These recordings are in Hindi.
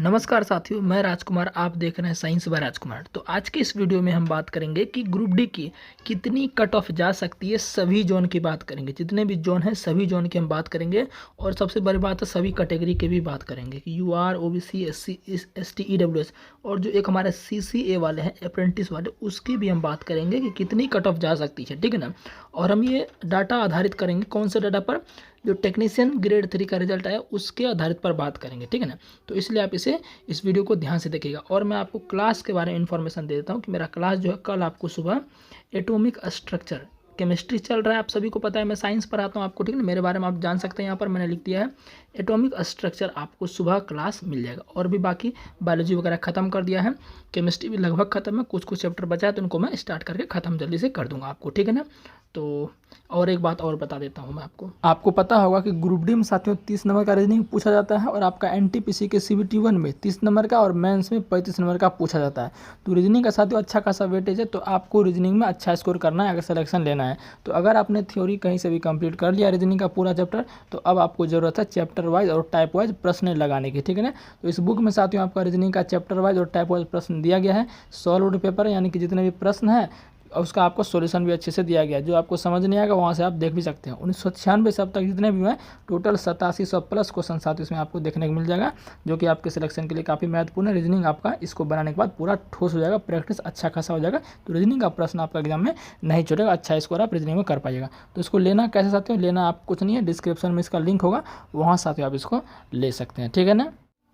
नमस्कार साथियों, मैं राजकुमार। आप देख रहे हैं साइंस बाय राजकुमार। तो आज के इस वीडियो में हम बात करेंगे कि ग्रुप डी की कितनी कट ऑफ जा सकती है। सभी जोन की बात करेंगे, जितने भी जोन हैं सभी जोन की हम बात करेंगे। और सबसे बड़ी बात है, सभी कैटेगरी की भी बात करेंगे कि UR, OBC, SC, ST, EWS और जो एक हमारे सीसीए वाले हैं, अप्रेंटिस वाले, उसकी भी हम बात करेंगे कि कितनी कट ऑफ जा सकती है। ठीक है ना। और हम ये डाटा आधारित करेंगे, कौन से डाटा पर? जो टेक्नीशियन ग्रेड 3 का रिजल्ट आया उसके आधारित पर बात करेंगे। ठीक है ना। तो इसलिए आप इस वीडियो को ध्यान से देखिएगा। और मैं आपको क्लास के बारे में इन्फॉर्मेशन दे देता हूँ कि मेरा क्लास जो है कल आपको सुबह एटॉमिक स्ट्रक्चर केमिस्ट्री चल रहा है। आप सभी को पता है, मैं साइंस पढ़ाता हूँ आपको। ठीक है ना। मेरे बारे में आप जान सकते हैं, यहाँ पर मैंने लिख दिया है एटॉमिक स्ट्रक्चर। आपको सुबह क्लास मिल जाएगा। और भी बाकी बायोलॉजी वगैरह खत्म कर दिया है, केमिस्ट्री भी लगभग खत्म है, कुछ कुछ चैप्टर बचा है तो उनको मैं स्टार्ट करके ख़त्म जल्दी से कर दूंगा आपको। ठीक है ना। तो और एक बात और बता देता हूँ मैं आपको पता होगा कि ग्रुप डी में साथियों 30 नंबर का रीजनिंग पूछा जाता है। और आपका एनटीपीसी के सीबीटी 1 में 30 नंबर का और मेंस में 35 नंबर का पूछा जाता है। तो रीजनिंग का साथियों अच्छा खासा वेटेज है। तो आपको रीजनिंग में अच्छा स्कोर करना है अगर सिलेक्शन लेना है। तो अगर आपने थ्योरी कहीं से भी कंप्लीट कर लिया रीजनिंग का पूरा चैप्टर, तो अब आपको जरूरत है चैप्टर वाइज और टाइप वाइज प्रश्न लगाने की। ठीक है ना। तो इस बुक में साथियों आपका रीजनिंग का चैप्टर वाइज और टाइप वाइज प्रश्न दिया गया है। सॉल्व्ड पेपर यानी कि जितने भी प्रश्न हैं और उसका आपको सॉल्यूशन भी अच्छे से दिया गया है। जो आपको समझ नहीं आएगा वहाँ से आप देख भी सकते हैं। 1996 से अब तक जितने भी हैं टोटल 8700 प्लस क्वेश्चन साथ इसमें आपको देखने को मिल जाएगा, जो कि आपके सिलेक्शन के लिए काफ़ी महत्वपूर्ण है। रीजनिंग आपका इसको बनाने के बाद पूरा ठोस हो जाएगा, प्रैक्टिस अच्छा खासा हो जाएगा। तो रीजनिंग का प्रश्न आपका एग्जाम में नहीं छूटेगा, अच्छा स्कोर आप रीजनिंग में कर पाइएगा। तो इसको लेना कैसे साथियों? लेना आप कुछ नहीं है, डिस्क्रिप्शन में इसका लिंक होगा, वहाँ साथियों आप इसको ले सकते हैं। ठीक है ना।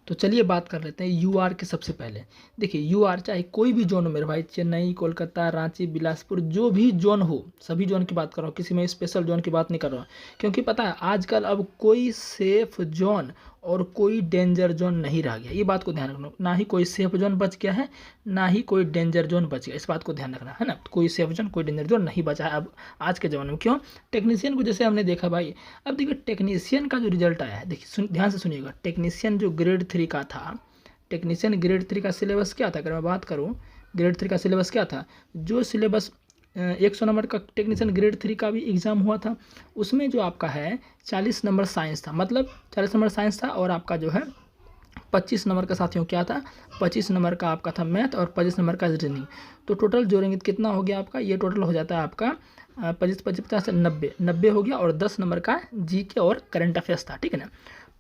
तो चलिए बात कर लेते हैं यूआर के। सबसे पहले देखिए, यूआर चाहे कोई भी जोन हो मेरे भाई, चेन्नई, कोलकाता, रांची, बिलासपुर, जो भी जोन हो, सभी जोन की बात कर रहा हूँ, किसी में स्पेशल जोन की बात नहीं कर रहा हूँ। क्योंकि पता है आजकल अब कोई सेफ जोन और कोई डेंजर जोन नहीं रह गया। ये बात को ध्यान रखना। ना ही कोई सेफ जोन बच गया है, ना ही कोई डेंजर जोन बच गया। इस बात को ध्यान रखना है ना। कोई सेफ जोन, कोई डेंजर जोन नहीं बचा है अब आज के ज़माने में। क्यों? टेक्नीशियन को जैसे हमने देखा भाई, अब देखिए टेक्नीशियन का जो रिजल्ट आया है, देखिए ध्यान से सुनिएगा। टेक्नीशियन जो ग्रेड 3 का था, टेक्नीशियन ग्रेड 3 का सिलेबस क्या था? अगर मैं बात करूँ ग्रेड 3 का सिलेबस क्या था, जो सिलेबस 100 नंबर का टेक्नीशियन ग्रेड 3 का भी एग्ज़ाम हुआ था, उसमें जो आपका है 40 नंबर साइंस था। मतलब 40 नंबर साइंस था और आपका जो है 25 नंबर का साथियों क्या था? 25 नंबर का आपका था मैथ और 25 नंबर का रीजनिंग। तो टोटल जोड़ेंगे तो कितना हो गया आपका? ये टोटल हो जाता है आपका 25 25 50 90 हो गया। और 10 नंबर का जीके और करंट अफेयर्स था। ठीक है ना।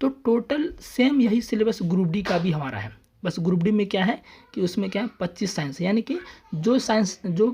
तो टोटल सेम यही सिलेबस ग्रुप डी का भी हमारा है। बस ग्रुप डी में क्या है कि उसमें क्या है 25 साइंस, यानी कि जो साइंस जो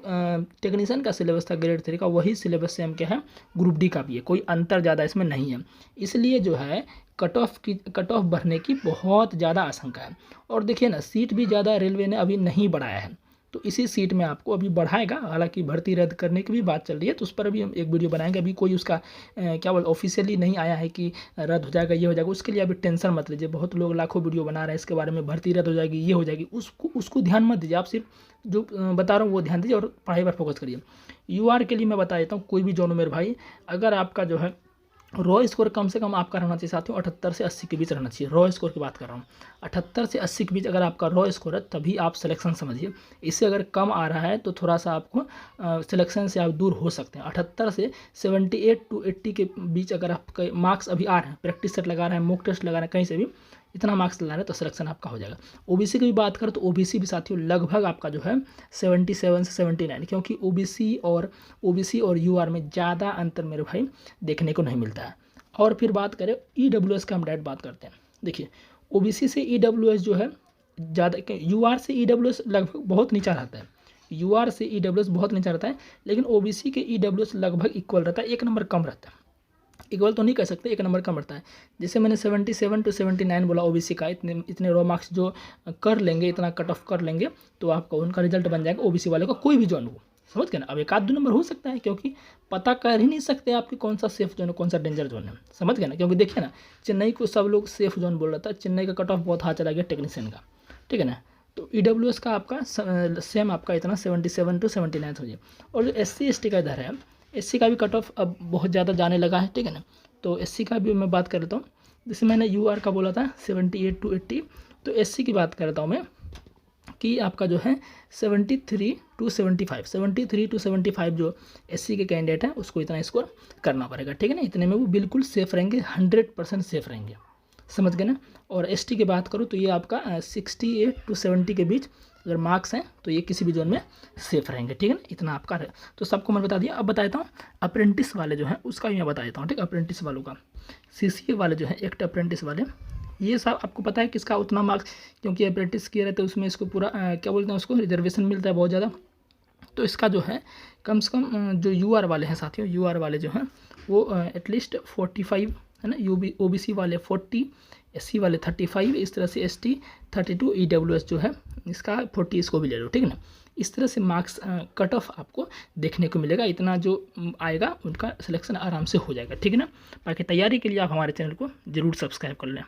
टेक्नीशियन का सिलेबस था ग्रेड 3 का, वही सिलेबस सेम क्या है ग्रुप डी का भी है। कोई अंतर ज़्यादा इसमें नहीं है। इसलिए जो है कट ऑफ बढ़ने की बहुत ज़्यादा आशंका है। और देखिए ना, सीट भी ज़्यादा रेलवे ने अभी नहीं बढ़ाया है। तो इसी सीट में आपको अभी बढ़ाएगा। हालांकि भर्ती रद्द करने की भी बात चल रही है, तो उस पर अभी हम एक वीडियो बनाएंगे। अभी कोई उसका क्या बोल ऑफिशियली नहीं आया है कि रद्द हो जाएगा, ये हो जाएगा। उसके लिए अभी टेंशन मत लीजिए। बहुत लोग लाखों वीडियो बना रहे हैं इसके बारे में, भर्ती रद्द हो जाएगी, ये हो जाएगी, उसको ध्यान मत दीजिए। आप सिर्फ जो बता रहा हूँ वो ध्यान दीजिए और पढ़ाई पर फोकस करिए। यूआर के लिए मैं बता देता हूँ, कोई भी जोन मेरे भाई, अगर आपका जो है रॉ स्कोर कम से कम आपका रहना चाहिए साथियों 78 से 80 के बीच रहना चाहिए। रॉ स्कोर की बात कर रहा हूँ, 78 से 80 के बीच अगर आपका रॉ स्कोर है तभी आप सिलेक्शन समझिए। इससे अगर कम आ रहा है तो थोड़ा सा आपको सिलेक्शन से आप दूर हो सकते हैं। 78 से 78 to 80 के बीच अगर आपके मार्क्स अभी आ रहे हैं, प्रैक्टिस सेट लगा रहे हैं, मॉक टेस्ट लगा रहे हैं, कहीं से भी इतना मार्क्स ला रहे हैं तो सिलेक्शन आपका हो जाएगा। ओबीसी की भी बात करें तो ओबीसी भी साथियों लगभग आपका जो है 77 से 79, क्योंकि ओबीसी और यूआर में ज़्यादा अंतर मेरे भाई देखने को नहीं मिलता है। और फिर बात करें ईडब्ल्यूएस का, हम डायरेक्ट बात करते हैं। देखिए ओबीसी से ईडब्ल्यूएस जो है ज़्यादा, यूआर से ईडब्ल्यूएस लगभग बहुत नीचा रहता है। यूआर से ईडब्ल्यूएस बहुत नीचा रहता है, लेकिन ओबीसी के ईडब्ल्यूएस लगभग इक्वल रहता है, एक नंबर कम रहता है। इक्वल तो नहीं कह सकते, एक नंबर कम रहता है। जैसे मैंने 77 to 79 बोला ओबीसी का, इतने रॉ मार्क्स जो कर लेंगे, इतना कट ऑफ कर लेंगे तो आपका उनका रिजल्ट बन जाएगा ओबीसी वाले का, कोई भी जोन हो। समझ गए ना। अब एक आध 2 नंबर हो सकता है, क्योंकि पता कर ही नहीं सकते आपकी कौन सा सेफ जोन है, कौन सा डेंजर जोन है। समझ गए ना। क्योंकि देखिए ना, चेन्नई को सब लोग सेफ जोन बोल रहा था, चेन्नई का कट ऑफ बहुत हाथ चला गया टेक्नीशियन का। ठीक है ना। तो ईडब्ल्यूएस का आपका सेम आपका इतना 77 to 79 हो जाए। और जो एससी एसटी का इधर है, एससी का भी कट ऑफ अब बहुत ज़्यादा जाने लगा है। ठीक है ना। तो एससी का भी मैं बात कर लेता हूँ। जैसे मैंने यूआर का बोला था 78 to 80, तो एससी की बात करता हूँ मैं कि आपका जो है 73 to 75 जो एससी के कैंडिडेट हैं उसको इतना स्कोर करना पड़ेगा। ठीक है ना। इतने में वो बिल्कुल सेफ रहेंगे, 100% सेफ रहेंगे। समझ गए ना। और एसटी की बात करूँ तो ये आपका 68 to 70 के बीच अगर मार्क्स हैं तो ये किसी भी जोन में सेफ रहेंगे, ठीक है ना। इतना आपका है, तो सबको मैं बता दिया। अब बता देता हूँ अप्रेंटिस वाले जो हैं उसका भी मैं बता देता हूँ, ठीक है। अप्रेंटिस वालों का सीसीए वाले जो हैं, एक्ट अप्रेंटिस वाले, ये सब आपको पता है किसका उतना मार्क्स, क्योंकि अप्रेंटिस किया रहता है उसमें इसको पूरा क्या बोलते हैं उसको, रिजर्वेशन मिलता है बहुत ज़्यादा। तो इसका जो है कम से कम जो यूआर वाले हैं साथियों, यूआर वाले जो हैं वो एटलीस्ट 45 है ना, ओबीसी वाले 40, एससी वाले 35, इस तरह से एसटी 32, ईडब्ल्यूएस जो है इसका 40, इसको भी ले लो, ठीक है ना। इस तरह से मार्क्स कट ऑफ आपको देखने को मिलेगा। इतना जो आएगा उनका सिलेक्शन आराम से हो जाएगा, ठीक है ना। बाकी तैयारी के लिए आप हमारे चैनल को ज़रूर सब्सक्राइब कर लें।